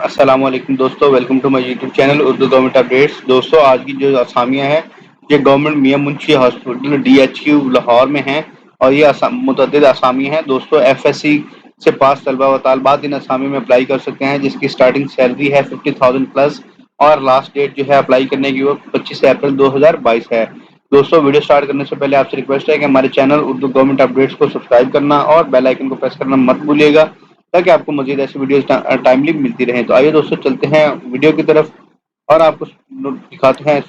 السلام علیکم دوستو، welcome to my YouTube channel Urdu government updates. دوستو آج کی جو اسامیاں ہیں یہ government Mian Munshi hospital D H Q Lahore میں ہیں، اور یہ متعدد اسامی ہیں۔ دوستو ایف ایس سی سے پاس طلبہ و طالبات ان اسامی میں اپلائی کر سکتے ہیں، جس کی سٹارٹنگ سیلری ہے 50,000 پلس، اور لاسٹ ڈیٹ جو ہے اپلائی کرنے کی وہ 25 اپریل 2022 ہے۔ دوستو ویڈیو سٹارٹ کرنے سے پہلے آپ سے ریکویسٹ ہے کہ ہمارے چینل اردو گورنمنٹ اپڈیٹس کو سبسکرائب کرنا اور بیل آئکن کو پریس کرنا مت بھولیے گا، تاکہ آپ کو مزید ایسی ویڈیوز ٹائملی ملتی رہیں۔ تو آئیے دوستوں چلتے ہیں ویڈیو کی طرف اور آپ کو دکھاتے ہیں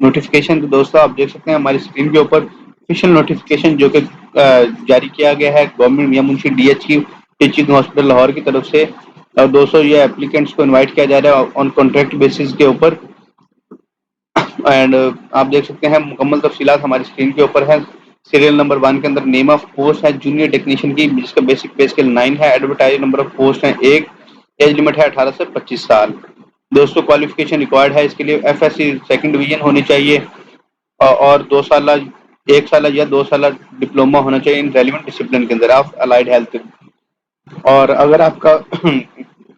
نوٹیفکیشن۔ تو دوستوں آپ دیکھ سکتے ہیں ہماری اسکرین کے اوپر آفیشیل نوٹیفکیشن جو کہ جاری کیا گیا ہے government Mian Munshi D H Q teaching hospital Lahore کی طرف سے۔ اور دوستوں یہ اپلیکینٹس کو انوائٹ کیا جا رہا ہے آن کانٹریکٹ بیسس کے اوپر، اینڈ آپ دیکھ سکتے ہیں مکمل تفصیلات ہماری اسکرین کے اوپر ہے۔ سیریل نمبر 1 کے اندر نیم آف پوسٹ ہے جونیئر ٹیکنیشین کی، جس کا بیسک پے اسکیل 9 ہے۔ ایڈورٹائز نمبر آف پوسٹ ہے 1، ایج لمٹ ہے 18 سے 25 سال۔ دوستوں کوالیفکیشن ریکوائرڈ ہے اس کے لیے F S C second division ہونی چاہیے، اور 1 سالہ یا 2 سالہ ڈپلوما ہونا چاہیے ان ریلیونٹ ڈسپلن کے اندر آف الائڈ ہیلتھ۔ اور اگر آپ کا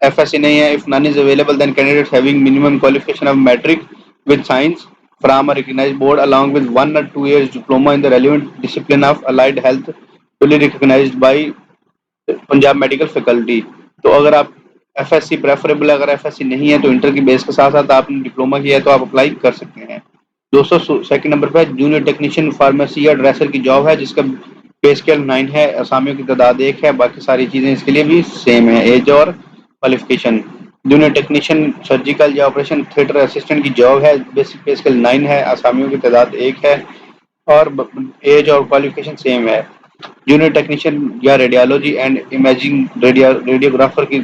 ایف ایس سی نہیں ہے، if none is available then candidate having minimum qualification of matric with science from a recognized board along with 1 or 2 years diploma in the relevant discipline of allied health fully recognized by Punjab medical faculty. تو اگر آپ F S سی preferable, اگر F S C نہیں ہے تو inter کی بیس کے ساتھ ساتھ آپ نے ڈپلوما کیا ہے تو آپ اپلائی کر سکتے ہیں۔ دوستوں سیکنڈ نمبر پہ جونیئر ٹیکنیشین فارمیسی یا ڈریسر کی جاب ہے، جس کا پے اسکیل 9 ہے، اسامیوں کی تعداد 1 ہے، باقی ساری چیزیں اس کے لیے بھی سیم ہے، ایج اور کوالیفکیشن۔ جونیئر ٹیکنیشین سرجیکل یا آپریشن تھیٹر اسسٹنٹ کی جاب ہے، بیسک پے اسکیل 9 ہے، اسامیوں کی تعداد 1 ہے، اور ایج اور کوالیفکیشن سیم ہے۔ جونیئر ٹیکنیشین یا ریڈیولوجی اینڈ امیجنگ ریڈیوگرافر کی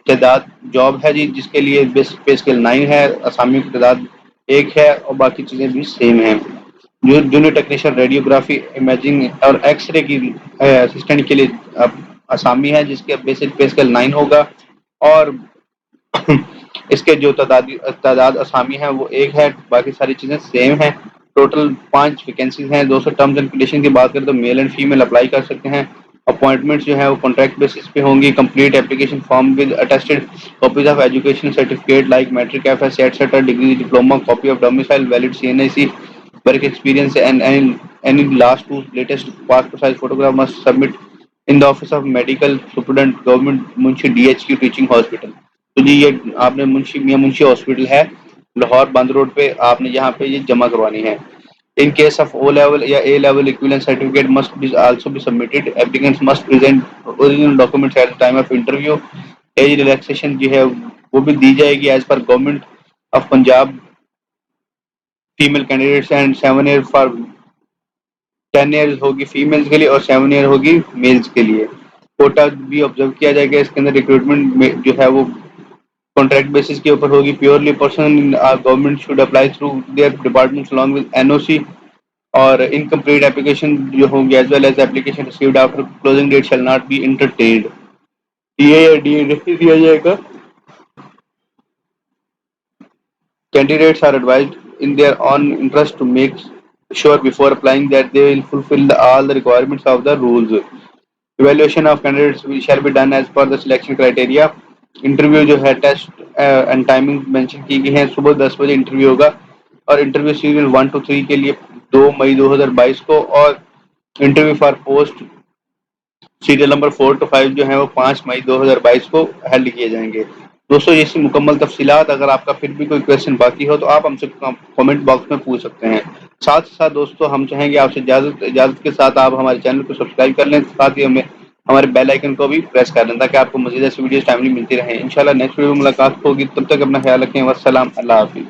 تعداد جاب ہے جی، جس کے لیے بیسک پے اسکیل 9 ہے، اسامیوں کی تعداد 1 ہے، اور باقی چیزیں بھی سیم ہیں۔ جونیئر ٹیکنیشین ریڈیوگرافی امیجنگ اور ایکس رے کی اسسٹنٹ کے لیے اسامی ہے، جس کے بیسک پے اسکیل 9 ہوگا، اور اس کے جو تعداد اسامی ہے وہ 1 ہے، باقی ساری چیزیں سیم ہیں۔ ٹوٹل 5 ویکینسیز ہیں۔ دوستوں ٹرمز اینڈ کنڈیشن کی بات کریں تو میل اینڈ فیمیل اپلائی کر سکتے ہیں۔ اپوائنٹمنٹ جو ہے وہ کانٹریکٹ بیسس پہ ہوں گی۔ Complete application form with attested copies of education certificate like matric, F S C etcetera, degree, diploma, copy of domicile, valid C N I C, work experience and any last 2 latest passport size photograph must submit in the office of medical superintendent government Munshi D H Q teaching hospital. تو جی یہ آپ نے میاں Munshi hospital ہے لاہور بند road پہ، آپ نے یہاں پہ یہ جمع کروانی ہے۔ In case of O level یا A level equivalent certificate must be also be submitted. Applicants must present original documents at the time of interview. Age relaxation جو ہے وہ بھی دی جائے گی as per government of Punjab female candidates and 7 year for 10 years ہوگی females کے لیے اور 7 ایئر ہوگی میلز کے لیے۔ کوٹا بھی آبزرو کیا جائے گا، اس کے اندر ریکروٹمنٹ جو ہے وہ کانٹریکٹ بیسس کے اوپر ہوگی۔ Purely person government should apply through their department along with NOC، اور انکمپلیٹ اپلیکیشن جو ہوں گے as well as application received after closing date shall not be entertained. D A یا ڈی اے نہیں دیا جائے گا۔ Candidates are advised in their own interest to make sure before applying that they will fulfill all the requirements of the rules. Evaluation of candidates shall be done as per the selection criteria. Interview جو ہے test and timing mention کی گئی ہے، صبح 10 بجے interview ہوگا، اور interview serial 1 to 3 کے لیے 2 مئی 2022 کو، اور interview for post serial number 4 to 5 جو ہیں وہ 5 مئی 2022 کو ہیلڈ کیے جائیں گے۔ دوستوں یہ سی مکمل تفصیلات، اگر آپ کا پھر بھی کوئی کویشچن باقی ہو تو آپ ہم سے کامنٹ باکس میں پوچھ سکتے ہیں۔ ساتھ ساتھ دوستوں ہم چاہیں گے آپ سے اجازت کے ساتھ آپ ہمارے چینل کو سبسکرائب کر لیں، ساتھ ہی ہمیں ہمارے بیل آئکن کو بھی پریس کر لیں تاکہ آپ کو مزید ایسی ویڈیوز ٹائملی ملتی رہیں۔ انشاءاللہ نیکسٹ ویڈیو میں ملاقات ہوگی، تب تک اپنا خیال رکھیں۔ والسلام، اللہ حافظ۔